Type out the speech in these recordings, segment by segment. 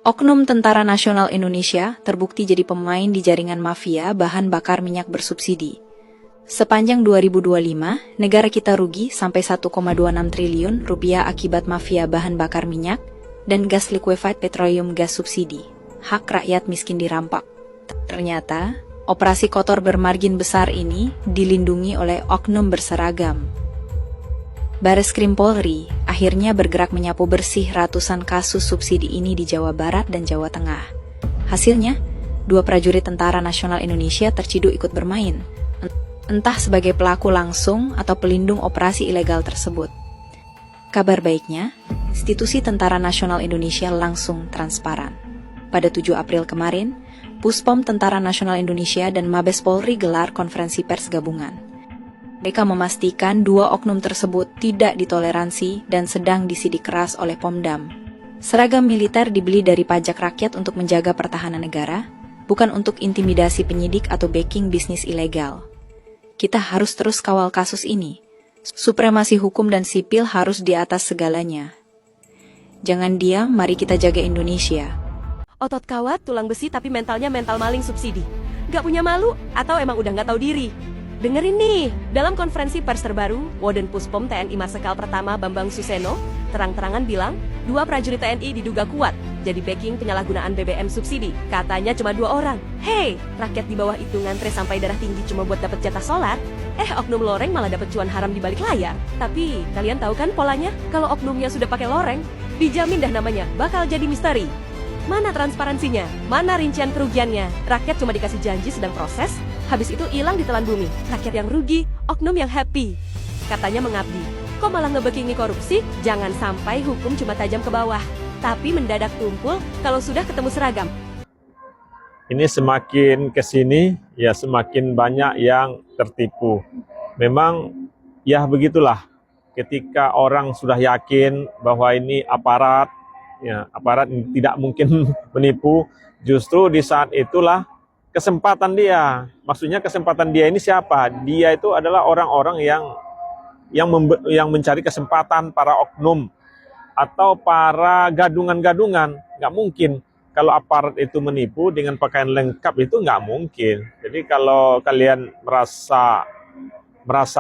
Oknum Tentara Nasional Indonesia terbukti jadi pemain di jaringan mafia bahan bakar minyak bersubsidi. Sepanjang 2025, negara kita rugi sampai 1,26 triliun rupiah akibat mafia bahan bakar minyak dan gas liquefied petroleum gas subsidi. Hak rakyat miskin dirampak. Ternyata, operasi kotor bermargin besar ini dilindungi oleh oknum berseragam. Bareskrim Polri akhirnya bergerak menyapu bersih ratusan kasus subsidi ini di Jawa Barat dan Jawa Tengah. Hasilnya, 2 prajurit Tentara Nasional Indonesia terciduk ikut bermain, entah sebagai pelaku langsung atau pelindung operasi ilegal tersebut. Kabar baiknya, institusi Tentara Nasional Indonesia langsung transparan. Pada 7 April kemarin, Puspom Tentara Nasional Indonesia dan Mabes Polri gelar konferensi pers gabungan. Mereka memastikan 2 oknum tersebut tidak ditoleransi dan sedang disidik keras oleh Pomdam. Seragam militer dibeli dari pajak rakyat untuk menjaga pertahanan negara, bukan untuk intimidasi penyidik atau backing bisnis ilegal. Kita harus terus kawal kasus ini. Supremasi hukum dan sipil harus di atas segalanya. Jangan diam, mari kita jaga Indonesia. Otot kawat, tulang besi tapi mentalnya mental maling subsidi. Gak punya malu atau emang udah gak tahu diri? Dengerin nih, dalam konferensi pers terbaru, Waden Puspom TNI Marsikal Pertama Bambang Suseno terang-terangan bilang 2 prajurit TNI diduga kuat jadi backing penyalahgunaan BBM subsidi. Katanya cuma 2 orang. Hei, rakyat di bawah itu ngantre sampai darah tinggi cuma buat dapat jatah sholat. Oknum loreng malah dapat cuan haram di balik layar. Tapi kalian tahu kan polanya? Kalau oknumnya sudah pakai loreng, dijamin dah namanya bakal jadi misteri. Mana transparansinya? Mana rincian kerugiannya? Rakyat cuma dikasih janji sedang proses, habis itu hilang ditelan bumi. Rakyat yang rugi, oknum yang happy. Katanya mengabdi. Kok malah ngebekingi korupsi? Jangan sampai hukum cuma tajam ke bawah, tapi mendadak tumpul kalau sudah ketemu seragam. Ini semakin kesini, ya semakin banyak yang tertipu. Memang, ya begitulah. Ketika orang sudah yakin bahwa ini aparat, ya aparat tidak mungkin menipu, justru di saat itulah kesempatan dia. Maksudnya kesempatan dia ini siapa? Dia itu adalah orang-orang yang mencari kesempatan, para oknum atau para gadungan-gadungan. Nggak mungkin kalau aparat itu menipu dengan pakaian lengkap, itu nggak mungkin. Jadi kalau kalian merasa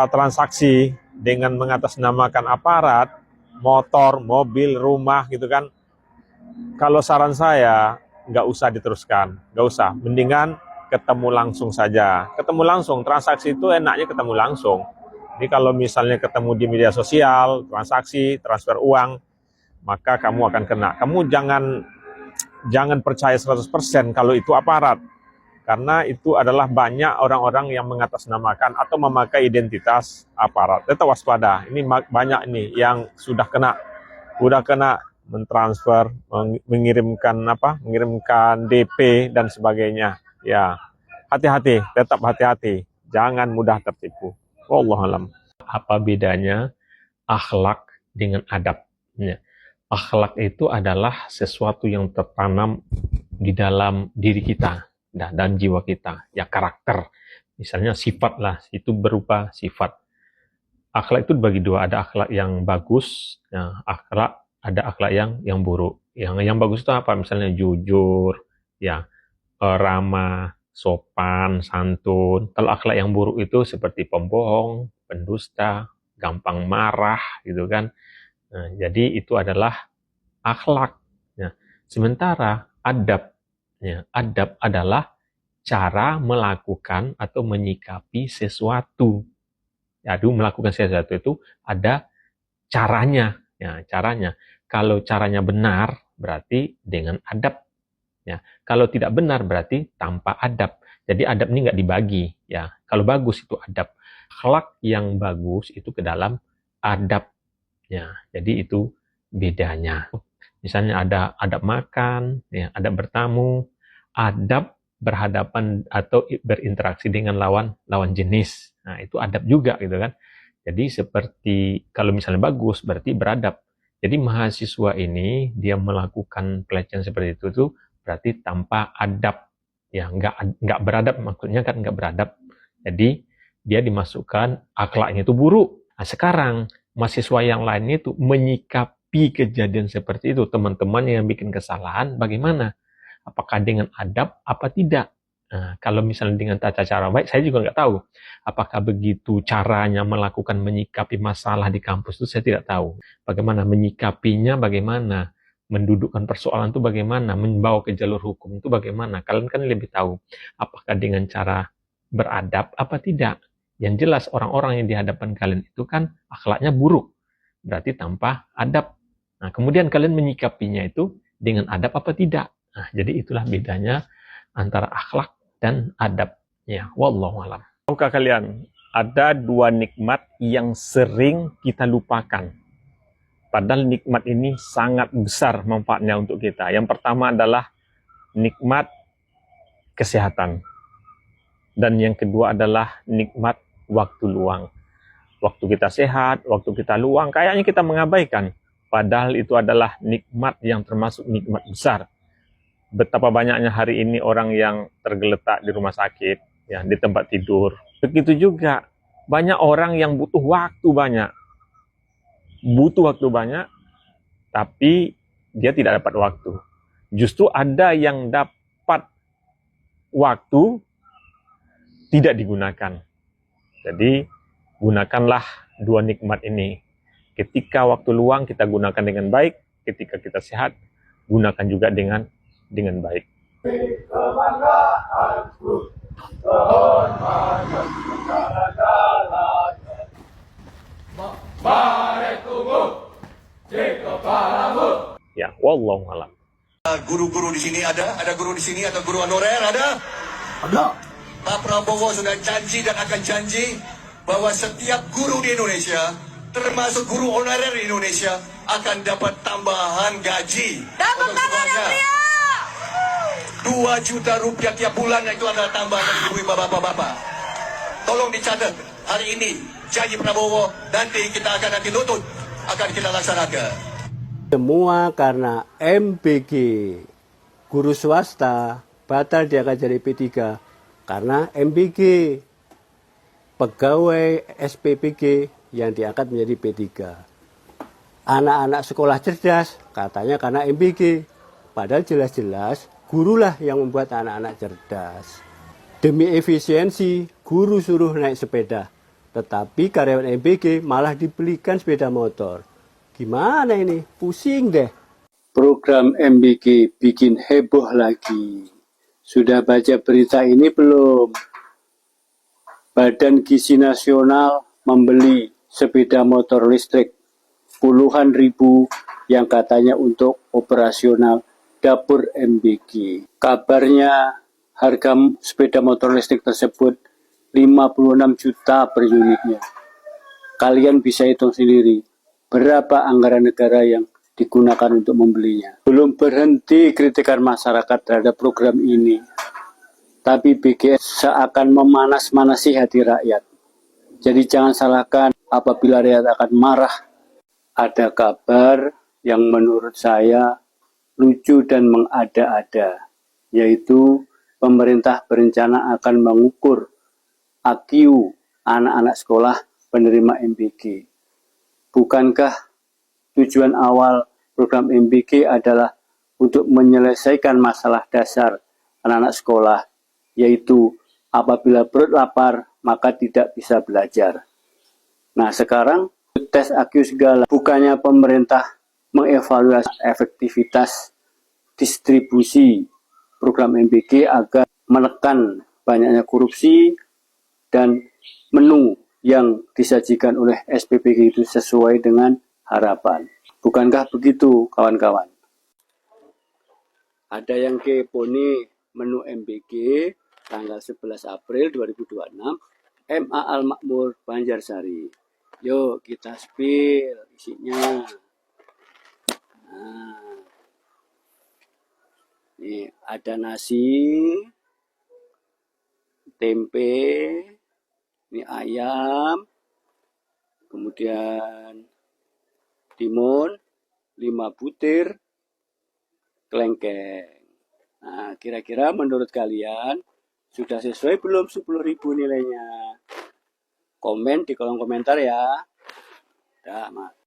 transaksi dengan mengatasnamakan aparat, motor, mobil, rumah gitu kan, kalau saran saya, nggak usah diteruskan, nggak usah. Mendingan ketemu langsung saja. Ketemu langsung, transaksi itu enaknya ketemu langsung. Jadi kalau misalnya ketemu di media sosial, transaksi, transfer uang, maka kamu akan kena. Kamu jangan percaya 100% kalau itu aparat. Karena itu adalah banyak orang-orang yang mengatasnamakan atau memakai identitas aparat. Tetap waspada. Ini banyak ini yang sudah kena mentransfer, mengirimkan DP dan sebagainya. Ya, hati-hati, tetap hati-hati, jangan mudah tertipu. Wallahu alam. Apa bedanya akhlak dengan adab? Akhlak itu adalah sesuatu yang tertanam di dalam diri kita dan jiwa kita. Ya, karakter. Misalnya sifat lah, itu berupa sifat. Akhlak itu dibagi 2, ada akhlak yang bagus, ya, ada akhlak yang buruk. Yang bagus itu apa? Misalnya jujur, ya, ramah, sopan, santun. Kalau akhlak yang buruk itu seperti pembohong, pendusta, gampang marah, gitu kan. Nah, jadi itu adalah akhlak. Ya. Sementara adab, ya, adab adalah cara melakukan atau menyikapi sesuatu. Jadi melakukan sesuatu itu ada caranya. Ya, caranya. Kalau caranya benar, berarti dengan adab. Ya, kalau tidak benar, berarti tanpa adab. Jadi adab ini nggak dibagi. Ya, kalau bagus itu adab. Akhlak yang bagus itu ke dalam adab. Ya, jadi itu bedanya. Misalnya ada adab makan, ya, adab bertamu, adab berhadapan atau berinteraksi dengan lawan jenis. Nah, itu adab juga gitu kan. Jadi seperti kalau misalnya bagus berarti beradab. Jadi mahasiswa ini dia melakukan pelecehan seperti itu tuh berarti tanpa adab. Ya, nggak beradab, maksudnya kan nggak beradab. Jadi dia dimasukkan akhlaknya itu buruk. Nah, sekarang mahasiswa yang lain itu menyikapi kejadian seperti itu, teman-teman yang bikin kesalahan bagaimana? Apakah dengan adab apa tidak? Nah, kalau misalnya dengan tata cara baik, saya juga nggak tahu. Apakah begitu caranya melakukan menyikapi masalah di kampus itu, saya tidak tahu. Bagaimana menyikapinya, bagaimana mendudukkan persoalan itu, bagaimana membawa ke jalur hukum itu, bagaimana. Kalian kan lebih tahu. Apakah dengan cara beradab apa tidak? Yang jelas orang-orang yang di hadapan kalian itu kan akhlaknya buruk. Berarti tanpa adab. Nah, kemudian kalian menyikapinya itu dengan adab apa tidak? Nah, jadi itulah bedanya antara akhlak dan adab. Ya, wallahu alam. Tahukah kalian, ada dua nikmat yang sering kita lupakan. Padahal nikmat ini sangat besar manfaatnya untuk kita. Yang pertama adalah nikmat kesehatan. Dan yang kedua adalah nikmat waktu luang. Waktu kita sehat, waktu kita luang, kayaknya kita mengabaikan. Padahal itu adalah nikmat yang termasuk nikmat besar. Betapa banyaknya hari ini orang yang tergeletak di rumah sakit, ya, di tempat tidur. Begitu juga banyak orang yang butuh waktu banyak. Butuh waktu banyak, tapi dia tidak dapat waktu. Justru ada yang dapat waktu, tidak digunakan. Jadi, gunakanlah dua nikmat ini. Ketika waktu luang kita gunakan dengan baik, ketika kita sehat, gunakan juga dengan baik. Ya, wallahu alam. Guru-guru di sini ada guru di sini atau guru honorer ada? Ada. Pak Prabowo sudah janji dan akan janji bahwa setiap guru di Indonesia, termasuk guru honorer di Indonesia, akan dapat tambahan gaji. Dapat untuk semuanya. 2 juta rupiah tiap bulan, itu adalah tambahan dari ibu bapak-bapak. Tolong dicatat hari ini janji Prabowo, nanti kita akan nutut, akan kita laksanakan. Semua karena MBG guru swasta batal diangkat jadi P3 karena MBG pegawai SPPG yang diangkat menjadi P3. Anak-anak sekolah cerdas katanya karena MBG, padahal jelas-jelas gurulah yang membuat anak-anak cerdas. Demi efisiensi, guru suruh naik sepeda, tetapi karyawan MBG malah dibelikan sepeda motor. Gimana ini? Pusing deh. Program MBG bikin heboh lagi. Sudah baca berita ini belum? Badan Gizi Nasional membeli sepeda motor listrik puluhan ribu yang katanya untuk operasional dapur MBG. Kabarnya harga sepeda motor listrik tersebut 56 juta per unitnya. Kalian bisa hitung sendiri berapa anggaran negara yang digunakan untuk membelinya. Belum berhenti kritikan masyarakat terhadap program ini, tapi BGS seakan memanas-manasi hati rakyat. Jadi jangan salahkan apabila rakyat akan marah. Ada kabar yang menurut saya lucu dan mengada-ada, yaitu pemerintah berencana akan mengukur IQ anak-anak sekolah penerima MBG. Bukankah tujuan awal program MBG adalah untuk menyelesaikan masalah dasar anak-anak sekolah, yaitu apabila perut lapar maka tidak bisa belajar. Nah sekarang tes IQ segala, bukannya pemerintah mengevaluasi efektivitas distribusi program MBG agar menekan banyaknya korupsi dan menu yang disajikan oleh SPPG itu sesuai dengan harapan. Bukankah begitu kawan-kawan? Ada yang kepo nih, menu MBG tanggal 11 April 2026 MA Al Makmur Banjarsari. Yuk kita spill isinya. Nah, ini ada nasi, tempe, ini ayam, kemudian timun, 5 butir, kelengkeng. Nah, kira-kira menurut kalian sudah sesuai belum 10.000 nilainya? Komen di kolom komentar ya. Dah, Mas.